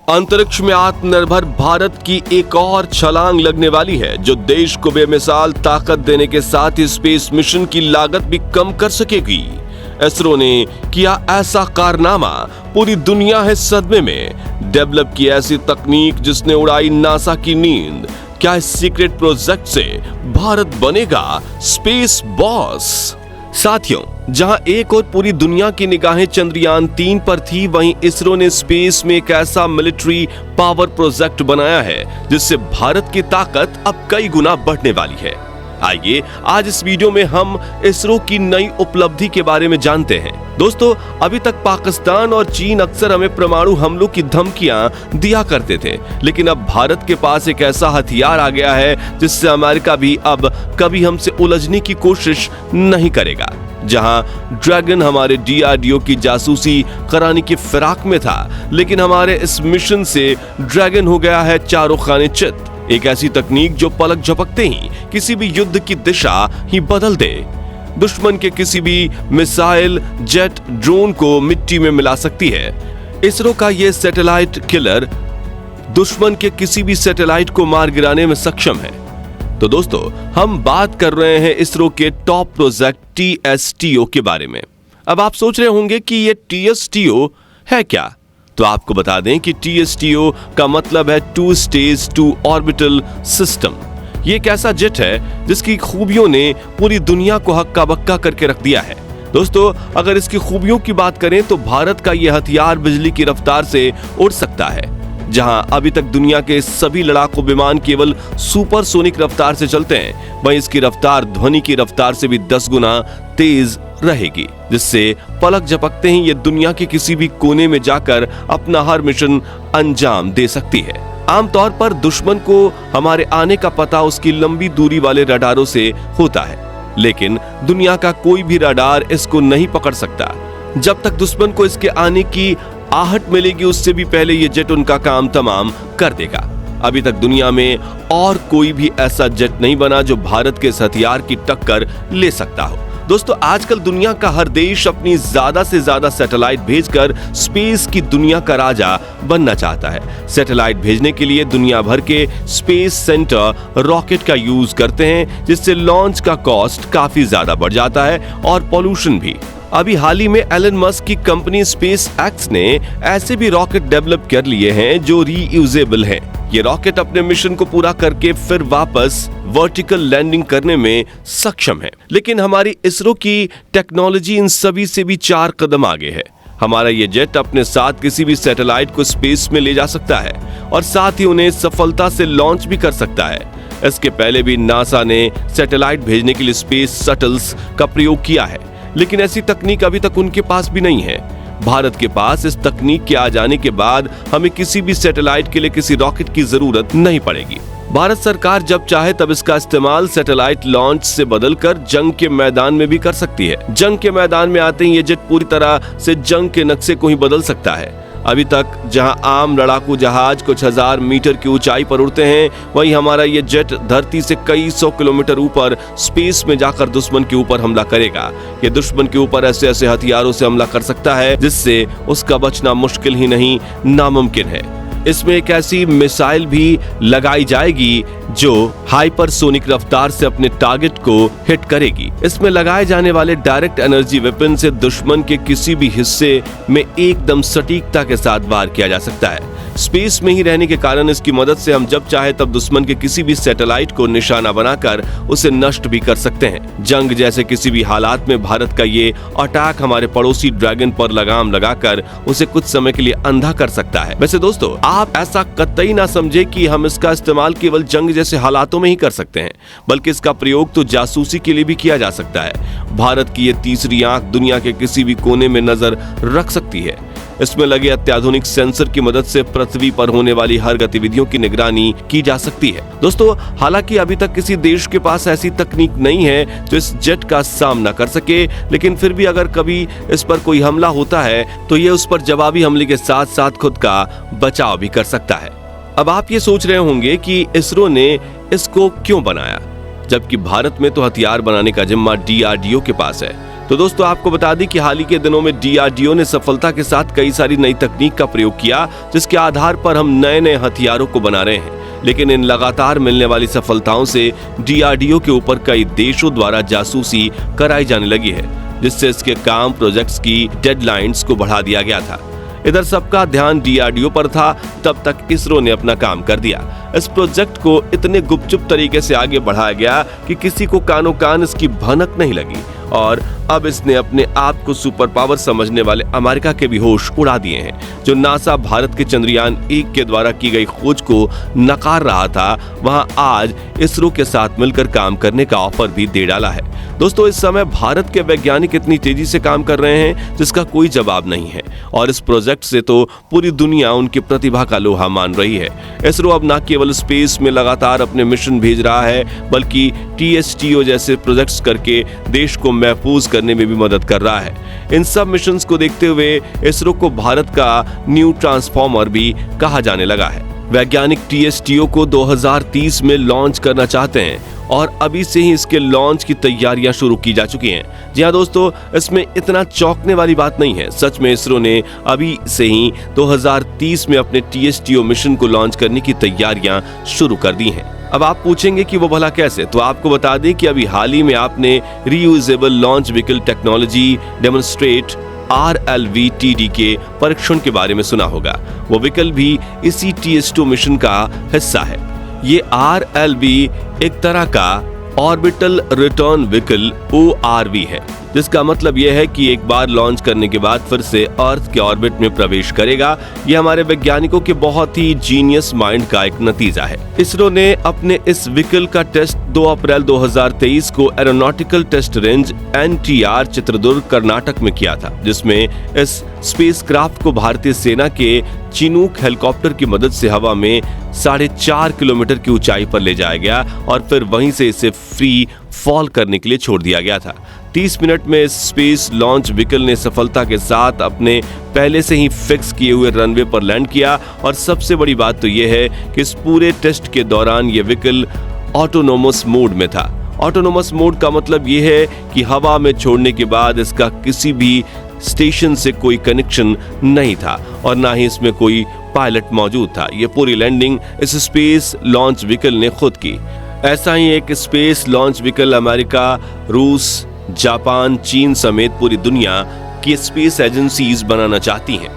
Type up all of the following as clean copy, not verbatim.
अंतरिक्ष में आत्मनिर्भर भारत की एक और छलांग लगने वाली है, जो देश को बेमिसाल ताकत देने के साथ ही स्पेस मिशन की लागत भी कम कर सकेगी। इसरो ने किया ऐसा कारनामा, पूरी दुनिया है सदमे में। डेवलप की ऐसी तकनीक जिसने उड़ाई नासा की नींद। क्या इस सीक्रेट प्रोजेक्ट से भारत बनेगा स्पेस बॉस? साथियों, जहां एक और पूरी दुनिया की निगाहें चंद्रयान 3 पर थी, वहीं इसरो ने स्पेस में एक ऐसा मिलिट्री पावर प्रोजेक्ट बनाया है जिससे भारत की ताकत अब कई गुना बढ़ने वाली है। आइए आज इस वीडियो में हम इसरो की नई उपलब्धि के बारे में जानते हैं। दोस्तों, अभी तक पाकिस्तान और चीन अक्सर हमें परमाणु हमलों की धमकियां दिया करते थे, लेकिन अब भारत के पास एक ऐसा हथियार आ गया है जिससे अमेरिका भी अब कभी हमसे उलझने की कोशिश नहीं करेगा। जहां ड्रैगन हमारे DRDO की जासूसी कराने की फिराक में था, लेकिन हमारे इस मिशन से ड्रैगन हो गया है चारों खाने चित। एक ऐसी तकनीक जो पलक झपकते ही किसी भी युद्ध की दिशा ही बदल दे। दुश्मन के किसी भी मिसाइल, जेट, ड्रोन को मिट्टी में मिला सकती है। इसरो का यह सैटेलाइट किलर दुश्मन के किसी भी सैटेलाइट को मार गिराने में सक्षम है। तो दोस्तों, हम बात कर रहे हैं इसरो के टॉप प्रोजेक्ट TSTO के बारे में। अब आप सोच रहे होंगे कि यह TSTO है क्या? तो आपको बता दें कि TSTO का मतलब है two stage to orbital system. ये एक ऐसा जेट है जिसकी खूबियों ने पूरी दुनिया को हक्का बक्का करके रख दिया है। दोस्तों, अगर इसकी खूबियों की बात करें तो भारत का यह हथियार बिजली की रफ्तार से उड़ सकता है। जहां अभी तक दुनिया के सभी लड़ाकू विमान केवल सुपरसोनिक रफ्तार से चलते हैं, वहीं इसकी रफ्तार ध्वनि की रफ्तार से भी 10 गुना तेज रहेगी, जिससे पलक झपकते ही ये दुनिया के किसी भी कोने में जाकर अपना हर मिशन अंजाम दे सकती है। आमतौर पर दुश्मन को हमारे आने का पता उसकी लंबी दूरी वाले रडारों से होता है, लेकिन दुनिया का कोई भी रडार इसको नहीं पकड़ सकता। जब तक दुश्मन को इसके आने की आहट मिलेगी, उससे भी पहले ये जेट उनका काम तमाम कर देगा। अभी तक दुनिया में और कोई भी ऐसा जेट नहीं बना जो भारत के इस हथियार की टक्कर ले सकता हो। दोस्तों, आजकल दुनिया का हर देश अपनी ज्यादा से ज्यादा सैटेलाइट भेजकर स्पेस की दुनिया का राजा बनना चाहता है। सैटेलाइट भेजने के लिए दुनिया भर के स्पेस सेंटर रॉकेट का यूज करते हैं, जिससे लॉन्च का कॉस्ट काफी ज्यादा बढ़ जाता है और पॉल्यूशन भी। अभी हाल ही में एलन मस्क की कंपनी स्पेस एक्स ने ऐसे भी रॉकेट डेवलप कर लिए हैं जो रीयूजेबल हैं। ये रॉकेट अपने मिशन को पूरा करके फिर वापस वर्टिकल लैंडिंग करने में सक्षम है। लेकिन हमारी इसरो की टेक्नोलॉजी इन सभी से भी 4 कदम आगे है। हमारा ये जेट अपने साथ किसी भी सैटेलाइट को स्पेस में ले जा सकता है और साथ ही उन्हें सफलता से लॉन्च भी कर सकता है। इसके पहले भी नासा ने सैटेलाइट भेजने के लिए स्पेस शटल्स का प्रयोग किया है, लेकिन ऐसी तकनीक अभी तक उनके पास भी नहीं है। भारत के पास इस तकनीक के आ जाने के बाद हमें किसी भी सैटेलाइट के लिए किसी रॉकेट की जरूरत नहीं पड़ेगी। भारत सरकार जब चाहे तब इसका इस्तेमाल सैटेलाइट लॉन्च से बदलकर जंग के मैदान में भी कर सकती है। जंग के मैदान में आते ही ये जेट पूरी तरह से जंग के नक्शे को ही बदल सकता है। अभी तक जहां आम लड़ाकू जहाज कुछ हजार मीटर की ऊंचाई पर उड़ते हैं, वहीं हमारा ये जेट धरती से कई 100 किलोमीटर ऊपर स्पेस में जाकर दुश्मन के ऊपर हमला करेगा। ये दुश्मन के ऊपर ऐसे ऐसे हथियारों से हमला कर सकता है जिससे उसका बचना मुश्किल ही नहीं, नामुमकिन है। इसमें एक ऐसी मिसाइल भी लगाई जाएगी जो हाइपरसोनिक रफ्तार से अपने टारगेट को हिट करेगी। इसमें लगाए जाने वाले डायरेक्ट एनर्जी वेपन से दुश्मन के किसी भी हिस्से में एकदम सटीकता के साथ वार किया जा सकता है। स्पेस में ही रहने के कारण इसकी मदद से हम जब चाहे तब दुश्मन के किसी भी सैटेलाइट को निशाना बनाकर उसे नष्ट भी कर सकते हैं। जंग जैसे किसी भी हालात में भारत का ये अटैक हमारे पड़ोसी ड्रैगन पर लगाम लगाकर उसे कुछ समय के लिए अंधा कर सकता है। वैसे दोस्तों, आप ऐसा कतई ना समझे कि हम इसका इस्तेमाल केवल जंग जैसे हालातों में ही कर सकते हैं, बल्कि इसका प्रयोग तो जासूसी के लिए भी किया जा सकता है। भारत की ये तीसरी आंख दुनिया के किसी भी कोने में नजर रख सकती है। इसमें लगे अत्याधुनिक सेंसर की मदद से पृथ्वी पर होने वाली हर गतिविधियों की निगरानी की जा सकती है। दोस्तों, हालांकि अभी तक किसी देश के पास ऐसी तकनीक नहीं है जो इस जेट का सामना कर सके, लेकिन फिर भी अगर कभी इस पर कोई हमला होता है तो ये उस पर जवाबी हमले के साथ साथ खुद का बचाव भी कर सकता है। अब आप ये सोच रहे होंगे कि इसरो ने इसको क्यों बनाया, जबकि भारत में तो हथियार बनाने का जिम्मा DRDO के पास है। तो दोस्तों आपको बता दें कि हाल ही के दिनों में DRDO ने सफलता के साथ कई सारी नई तकनीक का प्रयोग किया, जिसके आधार पर हम नए नए हथियारों को बना रहे हैं। लेकिन इन लगातार मिलने वाली सफलताओं से DRDO के ऊपर कई देशों द्वारा जासूसी कराई जाने लगी है, जिससे इसके काम प्रोजेक्ट्स की डेडलाइंस को बढ़ा दिया गया था। इधर सबका ध्यान DRDO पर था, तब तक इसरो ने अपना काम कर दिया। इस प्रोजेक्ट को इतने गुपचुप तरीके से आगे बढ़ाया गया कि किसी को कानो कान इसकी भनक नहीं लगी और अब इसने अपने आप को सुपर पावर समझने वाले अमेरिका के भी होश उड़ा दिए हैं। जो नासा भारत के चंद्रयान 1 के द्वारा की गई खोज को नकार रहा था, वहां आज इसरो के साथ मिलकर काम करने का ऑफर भी दे डाला है। दोस्तों इस समय भारत के वैज्ञानिक इतनी तेजी से काम कर रहे हैं जिसका कोई जवाब नहीं है और इस प्रोजेक्ट से तो पूरी दुनिया उनकी प्रतिभा का लोहा मान रही है। इसरो अब न केवल स्पेस में लगातार अपने मिशन भेज रहा है, बल्कि TSTO जैसे प्रोजेक्ट्स करके देश को महफूज करने में भी मदद कर रहा है। इन सब मिशंस को देखते हुए इसरो को भारत का न्यू ट्रांसफॉर्मर भी कहा जाने लगा है। वैज्ञानिक TSTO को 2030 में लॉन्च करना चाहते हैं और अभी से ही इसके लॉन्च की तैयारियां शुरू की जा चुकी हैं। जी हां दोस्तों, इसमें इतना चौंकने वाली बात नहीं है। सच में इसरो ने अभी से ही 2030 में अपने TSTO मिशन को लॉन्च करने की तैयारियां शुरू कर दी हैं। अब आप पूछेंगे कि वो भला कैसे, तो आपको बता दें कि अभी हाल ही में आपने reusable launch vehicle technology demonstrate RLV-TD के परीक्षण के बारे में सुना होगा। वो व्हीकल भी इसी TSTO मिशन का हिस्सा है। ये RLV एक तरह का ऑर्बिटल रिटर्न व्हीकल ORV है, जिसका मतलब यह है कि एक बार लॉन्च करने के बाद फिर से अर्थ के ऑर्बिट में प्रवेश करेगा। यह हमारे वैज्ञानिकों के बहुत ही जीनियस माइंड का एक नतीजा है। इसरो ने अपने इस व्हीकल का टेस्ट 2 अप्रैल 2023 को aeronautical test range NTR Chitradurga Karnataka में किया था, जिसमें इस स्पेसक्राफ्ट को भारतीय सेना के चिनूक हेलीकॉप्टर की मदद से हवा में 4.5 किलोमीटर की ऊंचाई पर ले जाया गया और फिर वहीं से इसे फ्री फॉल करने के लिए छोड़ दिया गया था। 30 मिनट में इस स्पेस लॉन्च व्हीकल ने सफलता के साथ अपने पहले से ही फिक्स किए हुए रनवे पर लैंड किया और सबसे बड़ी बात तो यह है कि इस पूरे टेस्ट के दौरान यह व्हीकल ऑटोनोमस मोड में था। ऑटोनोमस मोड का मतलब यह है कि हवा में छोड़ने के बाद इसका किसी भी स्टेशन से कोई कनेक्शन नहीं था और ना ही इसमें कोई पायलट मौजूद था। यह पूरी लैंडिंग इस स्पेस लॉन्च व्हीकल ने खुद की। ऐसा ही एक स्पेस लॉन्च व्हीकल अमेरिका, रूस, जापान, चीन समेत पूरी दुनिया की स्पेस एजेंसीज बनाना चाहती हैं,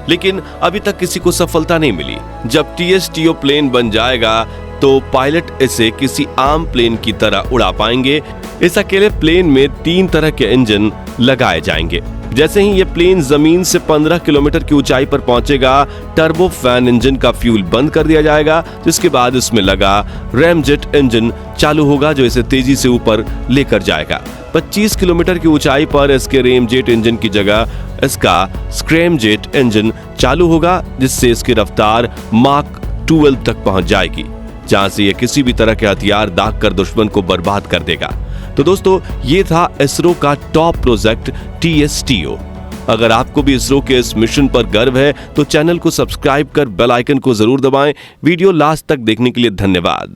लेकिन अभी तक किसी को सफलता नहीं मिली। जब TSTO प्लेन बन जाएगा तो पायलट इसे किसी आम प्लेन की तरह उड़ा पाएंगे। इस अकेले प्लेन में 3 तरह के इंजन लगाए जाएंगे। जैसे ही ये प्लेन जमीन से 15 किलोमीटर की ऊंचाई पर पहुंचेगा, टर्बो फैन इंजन का फ्यूल बंद कर दिया जाएगा, जिसके बाद इसमें लगा रैमजेट इंजन चालू होगा जो इसे तेजी से ऊपर लेकर जाएगा। 25 किलोमीटर की ऊंचाई पर इसके रेमजेट इंजन की जगह इसका स्क्रैमजेट इंजन चालू होगा, जिससे इसकी रफ्तार माक 12 तक पहुंच जाएगी, जहां से यह किसी भी तरह के हथियार दाग कर दुश्मन को बर्बाद कर देगा। तो दोस्तों ये था इसरो का टॉप प्रोजेक्ट TSTO। अगर आपको भी इसरो के इस मिशन पर गर्व है तो चैनल को सब्सक्राइब कर बेल आइकन को जरूर दबाएं। वीडियो लास्ट तक देखने के लिए धन्यवाद।